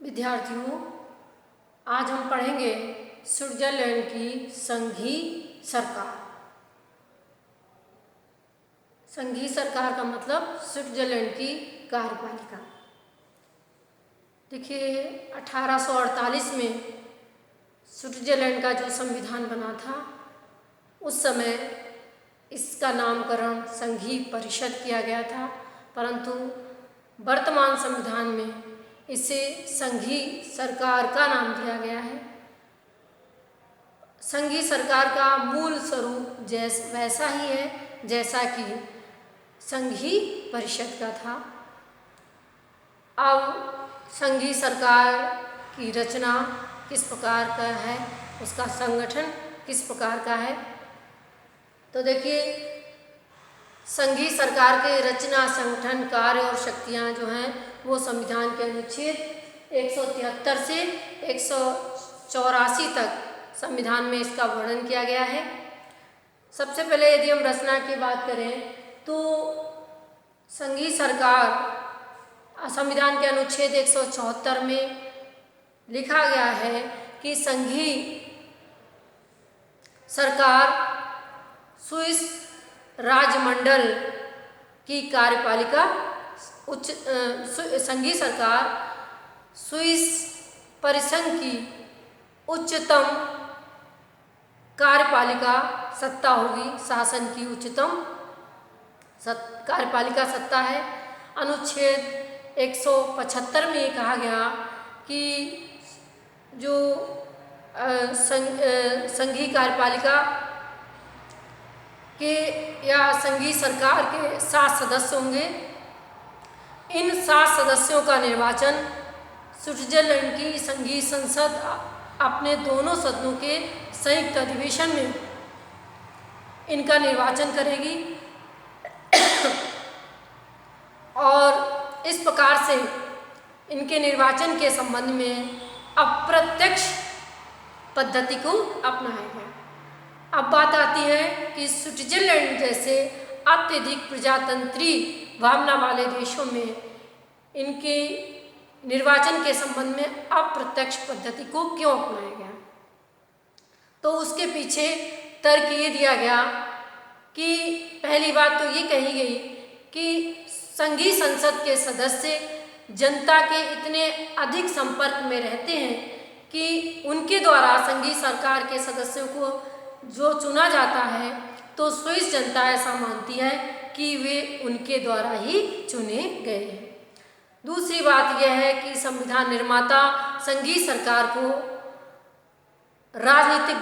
विद्यार्थियों, आज हम पढ़ेंगे स्विट्जरलैंड की संघीय सरकार। संघीय सरकार का मतलब स्विट्जरलैंड की कार्यपालिका। देखिए, 1848 में स्विट्जरलैंड का जो संविधान बना था, उस समय इसका नामकरण संघीय परिषद किया गया था, परंतु वर्तमान संविधान में इसे संघीय सरकार का नाम दिया गया है। संघीय सरकार का मूल स्वरूप वैसा ही है जैसा कि संघीय परिषद का था। अब संघीय सरकार की रचना किस प्रकार का है, उसका संगठन किस प्रकार का है, तो देखिए, संघीय सरकार के रचना, संगठन, कार्य और शक्तियाँ जो हैं वो संविधान के अनुच्छेद 173 से 184 तक संविधान में इसका वर्णन किया गया है। सबसे पहले यदि हम रचना की बात करें तो संघीय सरकार संविधान के अनुच्छेद 174 में लिखा गया है कि संघीय सरकार स्विस राजमंडल की कार्यपालिका संघीय सरकार स्विस परिसंघ की उच्चतम कार्यपालिका सत्ता होगी। शासन की उच्चतम कार्यपालिका सत्ता है। अनुच्छेद 175 में कहा गया कि जो संघीय कार्यपालिका के या संघीय सरकार के 7 सदस्य होंगे। इन 7 सदस्यों का निर्वाचन स्विट्जरलैंड की संघीय संसद अपने दोनों सदनों के संयुक्त अधिवेशन में इनका निर्वाचन करेगी और इस प्रकार से इनके निर्वाचन के संबंध में अप्रत्यक्ष पद्धति को अपनाया गया। अब बात आती है कि स्विट्जरलैंड जैसे अत्यधिक प्रजातंत्री भावना वाले देशों में इनके निर्वाचन के संबंध में अप्रत्यक्ष पद्धति को क्यों अपनाया गया, तो उसके पीछे तर्क ये दिया गया कि पहली बात तो ये कही गई कि संघीय संसद के सदस्य जनता के इतने अधिक संपर्क में रहते हैं कि उनके द्वारा संघीय सरकार के सदस्यों को जो चुना जाता है तो स्विस जनता ऐसा मानती है कि वे उनके द्वारा ही चुने गए हैं। दूसरी बात यह है कि संविधान निर्माता संघीय सरकार को राजनीतिक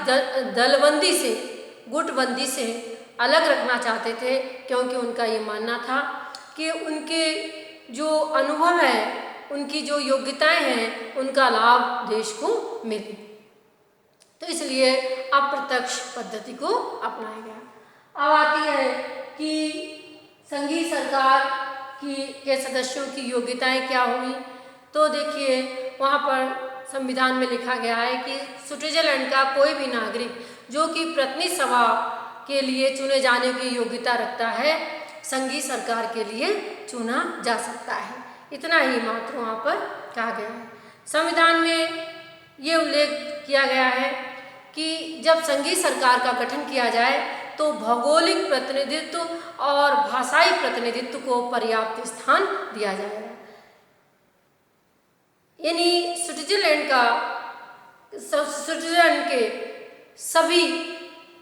दलबंदी से, गुटबंदी से अलग रखना चाहते थे, क्योंकि उनका ये मानना था कि उनके जो अनुभव है, उनकी जो योग्यताएं हैं, उनका लाभ देश को मिले, तो इसलिए अप्रत्यक्ष पद्धति को अपनाया गया। अब आती है कि संघीय सरकार के सदस्यों की योग्यताएं क्या हुई, तो देखिए, वहाँ पर संविधान में लिखा गया है कि स्विट्जरलैंड का कोई भी नागरिक जो कि प्रतिनिधि सभा के लिए चुने जाने की योग्यता रखता है, संघीय सरकार के लिए चुना जा सकता है। इतना ही मात्र वहाँ पर कहा गया है। संविधान में ये उल्लेख किया गया है कि जब संघीय सरकार का गठन किया जाए तो भौगोलिक प्रतिनिधित्व और भाषाई प्रतिनिधित्व को पर्याप्त स्थान दिया जाएगा। यानी स्विट्जरलैंड के सभी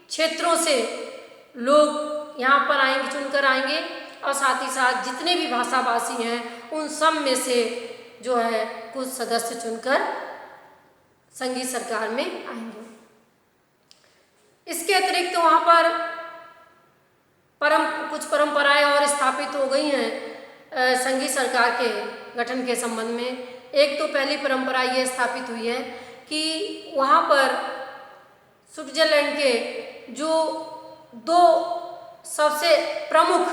क्षेत्रों से लोग यहाँ पर आएंगे, चुनकर आएंगे, और साथ ही साथ जितने भी भाषाभाषी हैं उन सब में से जो है कुछ सदस्य चुनकर संघीय सरकार में आएंगे। इसके अतिरिक्त वहाँ पर कुछ परंपराएं और स्थापित हो गई हैं संघीय सरकार के गठन के संबंध में। एक तो पहली परंपरा ये स्थापित हुई है कि वहाँ पर स्विट्जरलैंड के जो 2 सबसे प्रमुख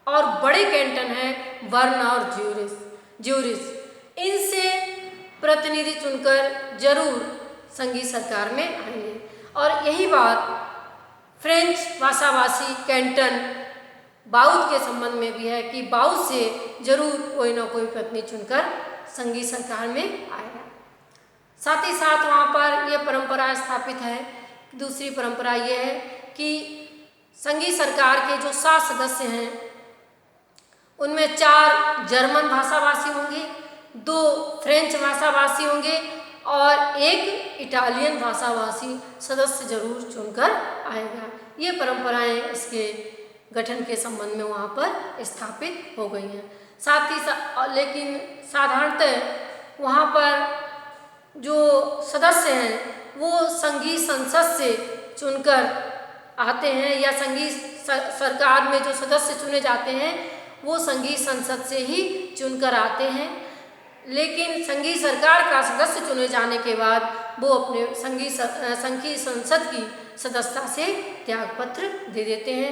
और बड़े कैंटन हैं, बर्न और ज्यूरिख, इनसे प्रतिनिधि चुनकर जरूर संघीय सरकार में आएंगे। और यही बात फ्रेंच भाषाभाषी कैंटन बाउद के संबंध में भी है कि बाउद से जरूर कोई ना कोई पत्नी चुनकर संघी सरकार में आएगा। साथ ही साथ वहाँ पर यह परंपरा स्थापित है। दूसरी परंपरा ये है कि संघी सरकार के जो 7 सदस्य हैं उनमें 4 जर्मन भाषाभाषी होंगे, 2 फ्रेंच भाषाभाषी होंगे और 1 इटालियन भाषाभाषी सदस्य जरूर चुनकर आएगा। ये परंपराएं इसके गठन के संबंध में वहाँ पर स्थापित हो गई हैं। साथ ही लेकिन साधारणतः वहाँ पर जो सदस्य हैं वो संघीय संसद से चुनकर आते हैं, या संघीय सरकार में जो सदस्य चुने जाते हैं वो संघीय संसद से ही चुनकर आते हैं। लेकिन संघीय सरकार का सदस्य चुने जाने के बाद वो अपने संघीय संसद की सदस्यता से त्यागपत्र दे देते हैं।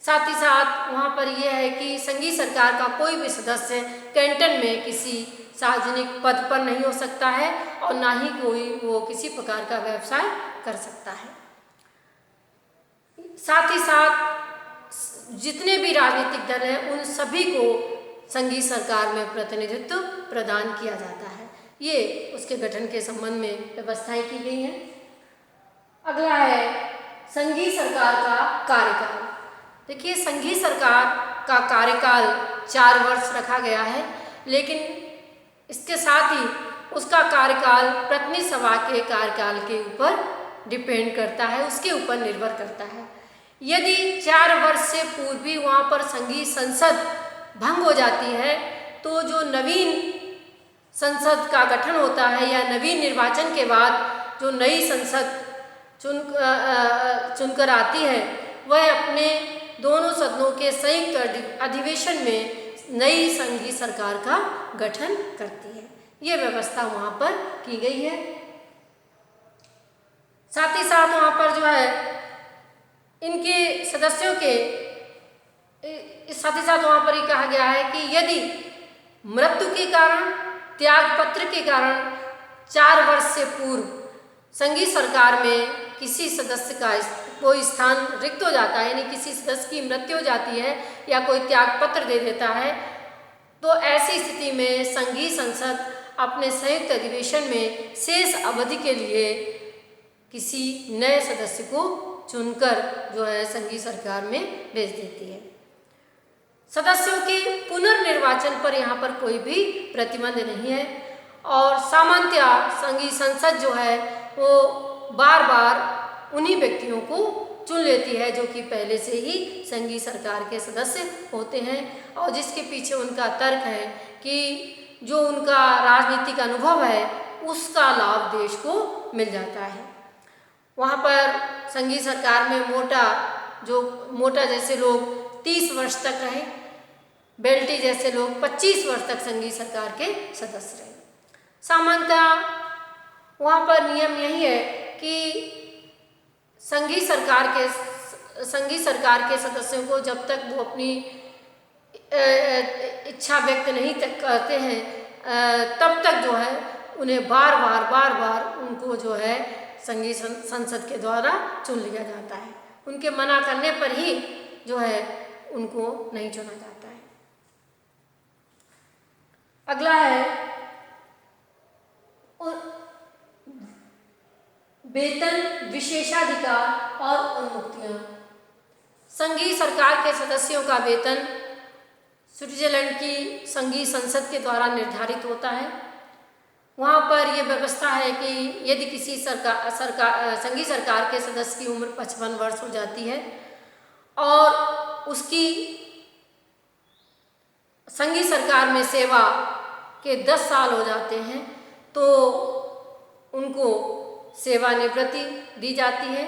साथ ही साथ वहाँ पर यह है कि संघीय सरकार का कोई भी सदस्य कैंटन में किसी सार्वजनिक पद पर नहीं हो सकता है और ना ही कोई वो किसी प्रकार का व्यवसाय कर सकता है। साथ ही साथ जितने भी राजनीतिक दल हैं उन सभी को संघीय सरकार में प्रतिनिधित्व प्रदान किया जाता है। ये उसके गठन के संबंध में व्यवस्थाएं की गई हैं। अगला है संघीय सरकार का कार्यकाल। देखिए, संघीय सरकार का कार्यकाल 4 वर्ष रखा गया है, लेकिन इसके साथ ही उसका कार्यकाल प्रतिनिधि सभा के कार्यकाल के ऊपर डिपेंड करता है, उसके ऊपर निर्भर करता है। यदि 4 वर्ष से पूर्व भी वहाँ पर संघीय संसद भंग हो जाती है तो जो नवीन संसद का गठन होता है या नवीन निर्वाचन के बाद जो नई संसद चुनकर आती है वह अपने दोनों सदनों के संयुक्त अधिवेशन में नई संघीय सरकार का गठन करती है। ये व्यवस्था वहाँ पर की गई है। साथ ही साथ वहाँ पर जो है इनके सदस्यों के साथ ही साथ वहाँ पर ये कहा गया है कि यदि मृत्यु के कारण, त्यागपत्र के कारण 4 वर्ष से पूर्व संघीय सरकार में किसी सदस्य का कोई स्थान रिक्त हो जाता है, यानी किसी सदस्य की मृत्यु हो जाती है या कोई त्यागपत्र दे देता है, तो ऐसी स्थिति में संघीय संसद अपने संयुक्त अधिवेशन में शेष अवधि के लिए किसी नए सदस्य को चुनकर जो है संघीय सरकार में भेज देती है। सदस्यों के पुनर्निर्वाचन पर यहाँ पर कोई भी प्रतिबंध नहीं है और सामान्यतः संघीय संसद जो है वो बार बार उन्हीं व्यक्तियों को चुन लेती है जो कि पहले से ही संघीय सरकार के सदस्य होते हैं और जिसके पीछे उनका तर्क है कि जो उनका राजनीतिक अनुभव है उसका लाभ देश को मिल जाता है। वहाँ पर संघीय सरकार में मोटा जैसे लोग 30 वर्ष तक रहे, बेल्टी जैसे लोग 25 वर्ष तक संघीय सरकार के सदस्य रहे। सामान्यतः वहाँ पर नियम यही है कि संघीय सरकार के सदस्यों को जब तक वो अपनी इच्छा व्यक्त नहीं करते हैं तब तक जो है उन्हें बार बार उनको जो है संघीय संसद के द्वारा चुन लिया जाता है। उनके मना करने पर ही जो है उनको नहीं चुना जाता है। अगला है वेतन, विशेषाधिकार और उन्मुक्तियां। संघीय सरकार के सदस्यों का वेतन स्विट्जरलैंड की संघीय संसद के द्वारा निर्धारित होता है। वहाँ पर यह व्यवस्था है कि यदि किसी संघीय सरकार के सदस्य की उम्र 55 वर्ष हो जाती है और उसकी संघीय सरकार में सेवा के 10 साल हो जाते हैं तो उनको सेवानिवृत्ति दी जाती है।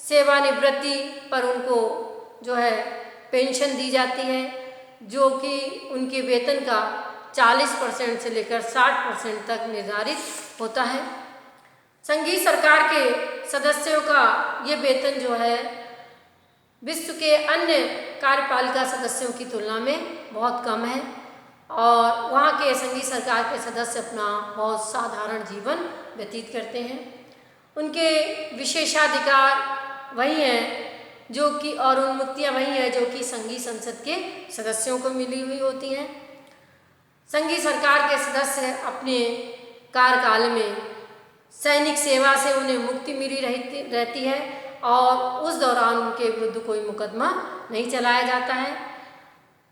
सेवानिवृत्ति पर उनको जो है पेंशन दी जाती है जो कि उनके वेतन का 40% से लेकर 60% तक निर्धारित होता है। संघीय सरकार के सदस्यों का ये वेतन जो है विश्व के अन्य कार्यपालिका सदस्यों की तुलना में बहुत कम है और वहाँ के संघीय सरकार के सदस्य अपना बहुत साधारण जीवन व्यतीत करते हैं। उनके विशेषाधिकार वही हैं जो कि और उन्मुक्तियाँ वही हैं जो कि संघीय संसद के सदस्यों को मिली हुई होती हैं। संघीय सरकार के सदस्य अपने कार्यकाल में सैनिक सेवा से उन्हें मुक्ति मिली रहती है और उस दौरान उनके विरुद्ध कोई मुकदमा नहीं चलाया जाता है।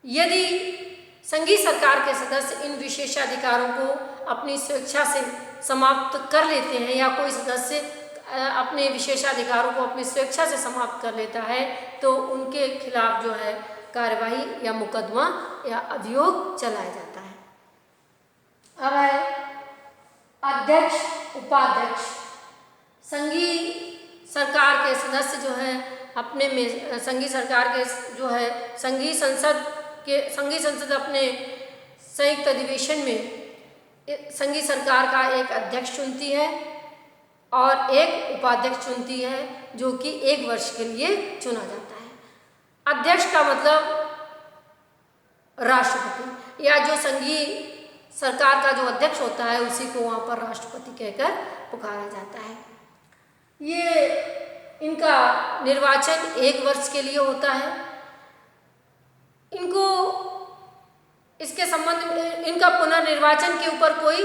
यदि संघीय सरकार के सदस्य इन विशेषाधिकारों को अपनी स्वेच्छा से समाप्त कर लेते हैं या कोई सदस्य अपने विशेषाधिकारों को अपनी स्वेच्छा से समाप्त कर लेता है तो उनके खिलाफ जो है कार्यवाही या मुकदमा या अभियोग चलाया जाता है। अब है अध्यक्ष उपाध्यक्ष। संघीय सरकार के सदस्य जो है अपने में संघीय सरकार के जो है संघीय संसद अपने संयुक्त अधिवेशन में संघीय सरकार का एक अध्यक्ष चुनती है और एक उपाध्यक्ष चुनती है जो कि 1 वर्ष के लिए चुना जाता है। अध्यक्ष का मतलब राष्ट्रपति या जो संघीय सरकार का जो अध्यक्ष होता है उसी को वहाँ पर राष्ट्रपति कहकर पुकारा जाता है। ये इनका निर्वाचन 1 वर्ष के लिए होता है। इनको इसके संबंध में इनका पुनर्निर्वाचन के ऊपर कोई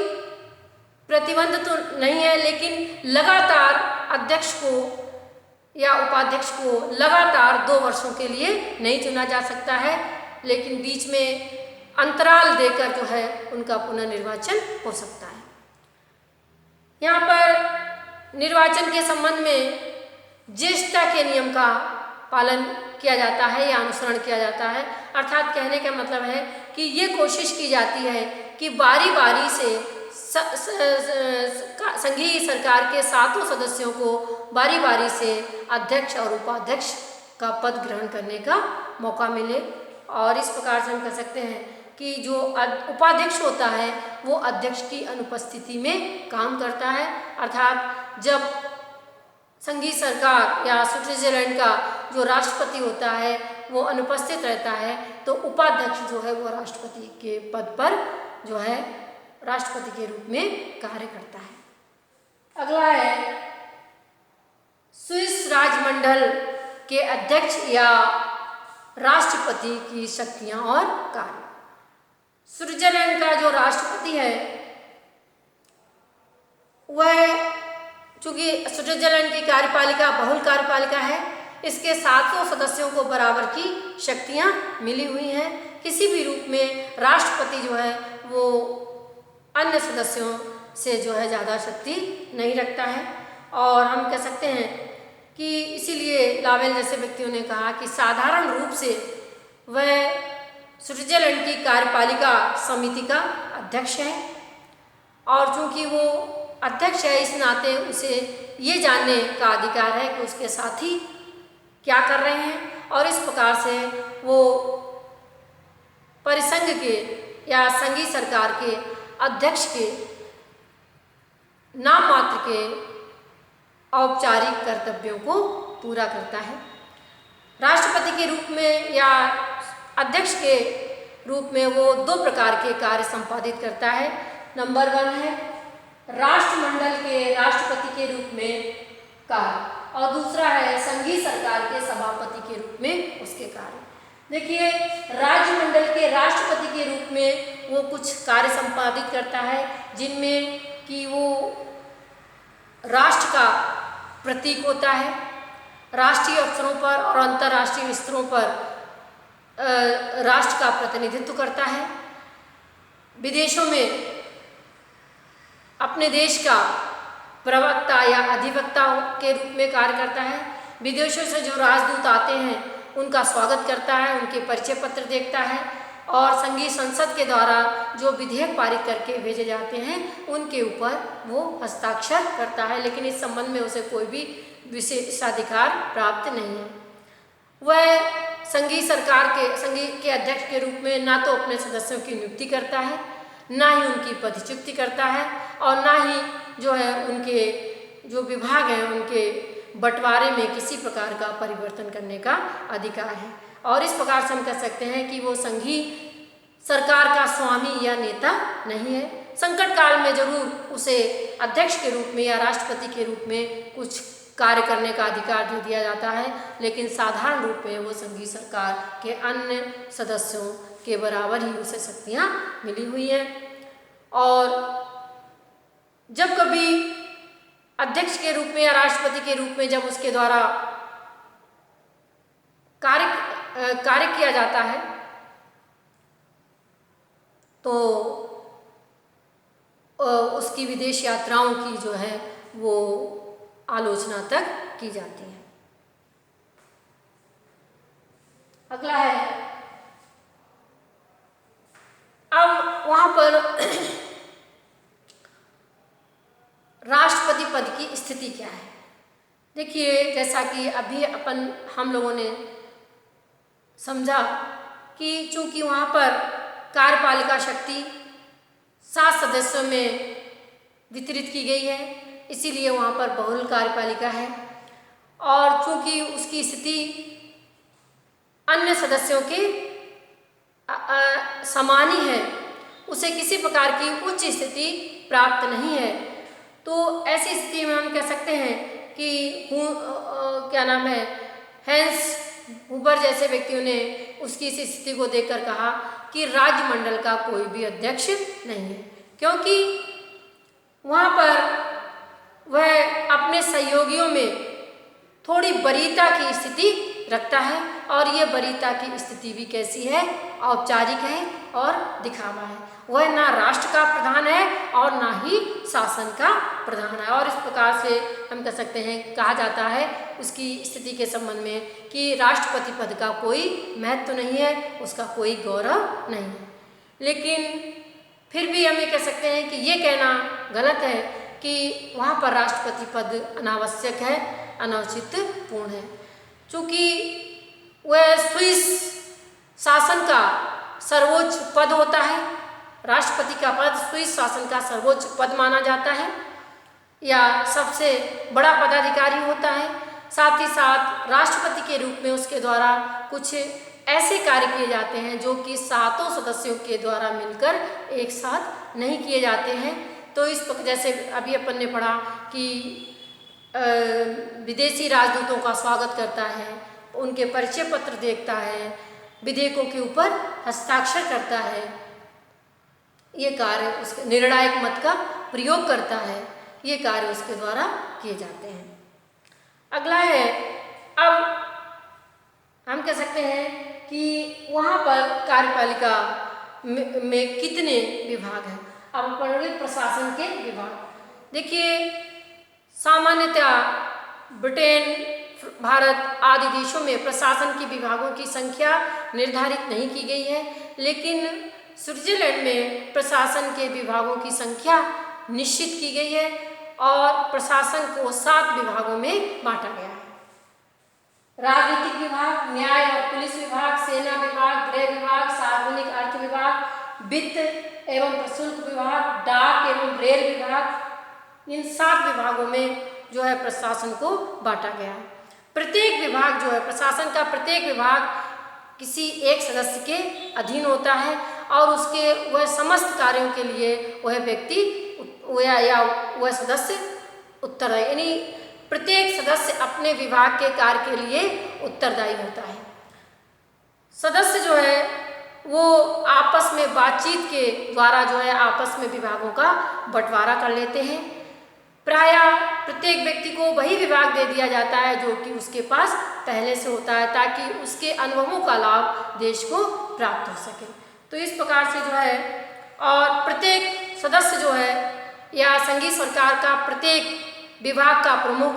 प्रतिबंध तो नहीं है, लेकिन लगातार अध्यक्ष को या उपाध्यक्ष को लगातार 2 वर्षों के लिए नहीं चुना जा सकता है, लेकिन बीच में अंतराल देकर जो है उनका पुनर्निर्वाचन हो सकता है। यहाँ पर निर्वाचन के संबंध में ज्येष्ठता के नियम का पालन किया जाता है या अनुसरण किया जाता है। अर्थात कहने का मतलब है कि ये कोशिश की जाती है कि बारी बारी से संघीय सरकार के 7 सदस्यों को बारी बारी से अध्यक्ष और उपाध्यक्ष का पद ग्रहण करने का मौका मिले। और इस प्रकार से हम कह सकते हैं कि जो उपाध्यक्ष होता है वो अध्यक्ष की अनुपस्थिति में काम करता है। अर्थात जब संघीय सरकार या स्विट्जरलैंड का जो राष्ट्रपति होता है वो अनुपस्थित रहता है तो उपाध्यक्ष जो है वो राष्ट्रपति के पद पर जो है राष्ट्रपति के रूप में कार्य करता है। अगला है स्विस राजमंडल के अध्यक्ष या राष्ट्रपति की शक्तियां और कार्य। स्विट्जरलैंड का जो राष्ट्रपति है वह चूंकि स्विट्जरलैंड की कार्यपालिका बहुल कार्यपालिका है, इसके 700 सदस्यों को बराबर की शक्तियां मिली हुई हैं। किसी भी रूप में राष्ट्रपति जो है वो अन्य सदस्यों से जो है ज़्यादा शक्ति नहीं रखता है। और हम कह सकते हैं कि इसीलिए लावेल जैसे व्यक्तियों ने कहा कि साधारण रूप से वह स्विट्जरलैंड की कार्यपालिका समिति का अध्यक्ष है और चूंकि वो अध्यक्ष है इस नाते उसे ये जानने का अधिकार है कि उसके साथी क्या कर रहे हैं और इस प्रकार से वो परिसंघ के या संघीय सरकार के अध्यक्ष के नाम मात्र के औपचारिक कर्तव्यों को पूरा करता है। राष्ट्रपति के रूप में या अध्यक्ष के रूप में वो 2 प्रकार के कार्य संपादित करता है। नंबर 1 है राष्ट्रमंडल के राष्ट्रपति के रूप में कार्य और दूसरा है संघीय सरकार के सभापति के रूप में उसके कार्य। देखिए, राज्यमंडल के राष्ट्रपति के रूप में वो कुछ कार्य संपादित करता है जिनमें कि वो राष्ट्र का प्रतीक होता है, राष्ट्रीय अवसरों पर और अंतर्राष्ट्रीय स्तरों पर राष्ट्र का प्रतिनिधित्व करता है, विदेशों में अपने देश का प्रवक्ता या अधिवक्ता के रूप में कार्य करता है, विदेशों से जो राजदूत आते हैं उनका स्वागत करता है, उनके परिचय पत्र देखता है और संघीय संसद के द्वारा जो विधेयक पारित करके भेजे जाते हैं उनके ऊपर वो हस्ताक्षर करता है, लेकिन इस संबंध में उसे कोई भी विशेषाधिकार प्राप्त नहीं है। वह संघीय के अध्यक्ष के रूप में ना तो अपने सदस्यों की नियुक्ति करता है, ना ही उनकी पदच्युति करता है और ना ही जो है उनके जो विभाग हैं उनके बंटवारे में किसी प्रकार का परिवर्तन करने का अधिकार है। और इस प्रकार से हम कह सकते हैं कि वो संघीय सरकार का स्वामी या नेता नहीं है। संकट काल में जरूर उसे अध्यक्ष के रूप में या राष्ट्रपति के रूप में कुछ कार्य करने का अधिकार दे दिया जाता है, लेकिन साधारण रूप में वो संघीय सरकार के अन्य सदस्यों के बराबर ही उसे शक्तियाँ मिली हुई हैं। और जब कभी अध्यक्ष के रूप में या राष्ट्रपति के रूप में जब उसके द्वारा कार्य किया जाता है तो उसकी विदेश यात्राओं की जो है वो आलोचना तक की जाती है। अगला है, अब वहाँ पर राष्ट्रपति पद की स्थिति क्या है। देखिए, जैसा कि अभी हम लोगों ने समझा कि चूंकि वहाँ पर कार्यपालिका शक्ति 7 सदस्यों में वितरित की गई है, इसीलिए वहाँ पर बहुल कार्यपालिका है। और चूंकि उसकी स्थिति अन्य सदस्यों के समान ही है, उसे किसी प्रकार की उच्च स्थिति प्राप्त नहीं है, तो ऐसी स्थिति में हम कह सकते हैं कि हैंस हुबर जैसे व्यक्तियों ने उसकी इस स्थिति को देखकर कहा कि राज्यमंडल का कोई भी अध्यक्ष नहीं है, क्योंकि वहाँ पर वह अपने सहयोगियों में थोड़ी वरीयता की स्थिति रखता है, और ये वरीयता की स्थिति भी कैसी है, औपचारिक है और दिखावा है। वह ना राष्ट्र का प्रधान है और ना ही शासन का प्रधान है। और इस प्रकार से हम कह सकते हैं, कहा जाता है उसकी स्थिति के संबंध में कि राष्ट्रपति पद का कोई महत्व नहीं है, उसका कोई गौरव नहीं है। लेकिन फिर भी हम ये कह सकते हैं कि ये कहना गलत है कि वहाँ पर राष्ट्रपति पद अनावश्यक है, अनौचित्यपूर्ण है, चूँकि वह स्विस शासन का सर्वोच्च पद होता है। राष्ट्रपति का पद स्विस शासन का सर्वोच्च पद माना जाता है या सबसे बड़ा पदाधिकारी होता है। साथ ही साथ राष्ट्रपति के रूप में उसके द्वारा कुछ ऐसे कार्य किए जाते हैं जो कि 7 सदस्यों के द्वारा मिलकर एक साथ नहीं किए जाते हैं। तो इस जैसे अभी अपन ने पढ़ा कि विदेशी राजदूतों का स्वागत करता है, उनके परिचय पत्र देखता है, विधेयकों के ऊपर हस्ताक्षर करता है, ये कार्य उसके निर्णायक मत का प्रयोग करता है, ये कार्य उसके द्वारा किए जाते हैं। अगला है, अब हम कह सकते हैं कि वहाँ पर कार्यपालिका में कितने विभाग हैं। अब पढ़ेंगे प्रशासन के विभाग। देखिए, सामान्यतः ब्रिटेन, भारत आदि देशों में प्रशासन के विभागों की संख्या निर्धारित नहीं की गई है, लेकिन स्विट्जरलैंड में प्रशासन के विभागों की संख्या निश्चित की गई है और प्रशासन को 7 विभागों में बांटा गया है। राजनीतिक विभाग, न्याय और पुलिस विभाग, सेना विभाग, गृह विभाग, सार्वजनिक अर्थ विभाग, वित्त एवं प्रशुल्क विभाग, डाक एवं रेल विभाग, इन 7 विभागों में जो है प्रशासन को बांटा गया है। प्रत्येक विभाग जो है, प्रशासन का प्रत्येक विभाग किसी एक सदस्य के अधीन होता है और उसके वह समस्त कार्यों के लिए वह व्यक्ति या वह सदस्य उत्तरदायी, यानी प्रत्येक सदस्य अपने विभाग के कार्य के लिए उत्तरदायी होता है। सदस्य जो है वो आपस में बातचीत के द्वारा जो है आपस में विभागों का बंटवारा कर लेते हैं। प्रायः प्रत्येक व्यक्ति को वही विभाग दे दिया जाता है जो कि उसके पास पहले से होता है, ताकि उसके अनुभवों का लाभ देश को प्राप्त हो सके। तो इस प्रकार से जो है, और प्रत्येक सदस्य जो है या संघीय सरकार का प्रत्येक विभाग का प्रमुख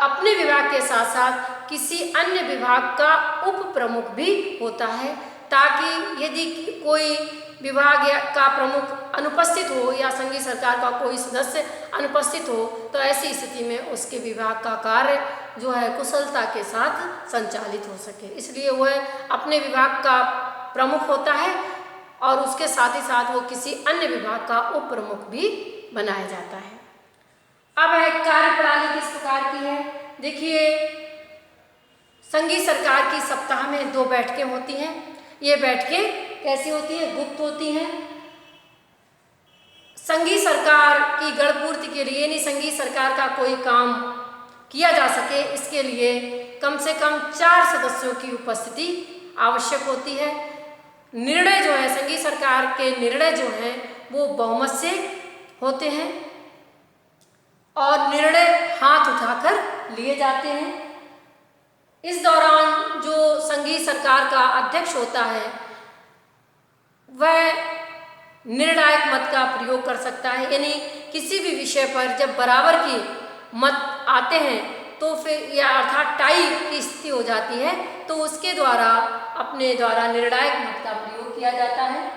अपने विभाग के साथ साथ किसी अन्य विभाग का उप प्रमुख भी होता है, ताकि यदि कोई विभाग का प्रमुख अनुपस्थित हो या संघीय सरकार का कोई सदस्य अनुपस्थित हो तो ऐसी स्थिति में उसके विभाग का कार्य जो है कुशलता के साथ संचालित हो सके। इसलिए वह अपने विभाग का प्रमुख होता है और उसके साथ ही साथ वो किसी अन्य विभाग का उप प्रमुख भी बनाया जाता है। अब है कार्यप्रणाली किस प्रकार की है। देखिए, संघीय सरकार की सप्ताह में 2 बैठकें होती हैं। ये बैठकें कैसी होती हैं? गुप्त होती हैं। संघीय सरकार की गढ़पूर्ति के लिए, यानी संघीय सरकार का कोई काम किया जा सके, इसके लिए कम से कम 4 सदस्यों की उपस्थिति आवश्यक होती है। निर्णय जो है, संघीय सरकार के निर्णय जो हैं वो बहुमत से होते हैं और निर्णय हाथ उठाकर लिए जाते हैं। इस दौरान जो संघीय सरकार का अध्यक्ष होता है वह निर्णायक मत का प्रयोग कर सकता है, यानी किसी भी विषय पर जब बराबर की मत आते हैं तो फिर या अर्थात टाई की स्थिति हो जाती है तो उसके द्वारा अपने द्वारा निर्णायक मत का प्रयोग किया जाता है।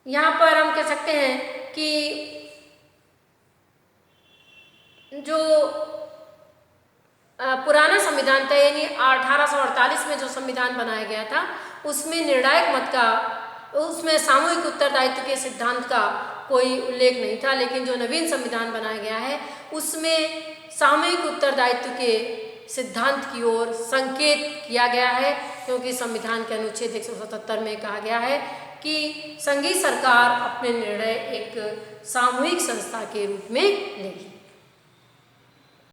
यहाँ पर हम कह सकते हैं कि जो पुराना संविधान था, यानी 1848 में जो संविधान बनाया गया था उसमें निर्णायक मत का, उसमें सामूहिक उत्तरदायित्व के सिद्धांत का कोई उल्लेख नहीं था, लेकिन जो नवीन संविधान बनाया गया है उसमें सामूहिक उत्तरदायित्व के सिद्धांत की ओर संकेत किया गया है, क्योंकि संविधान के अनुच्छेद 177 में कहा गया है कि संघीय सरकार अपने निर्णय एक सामूहिक संस्था के रूप में लेगी।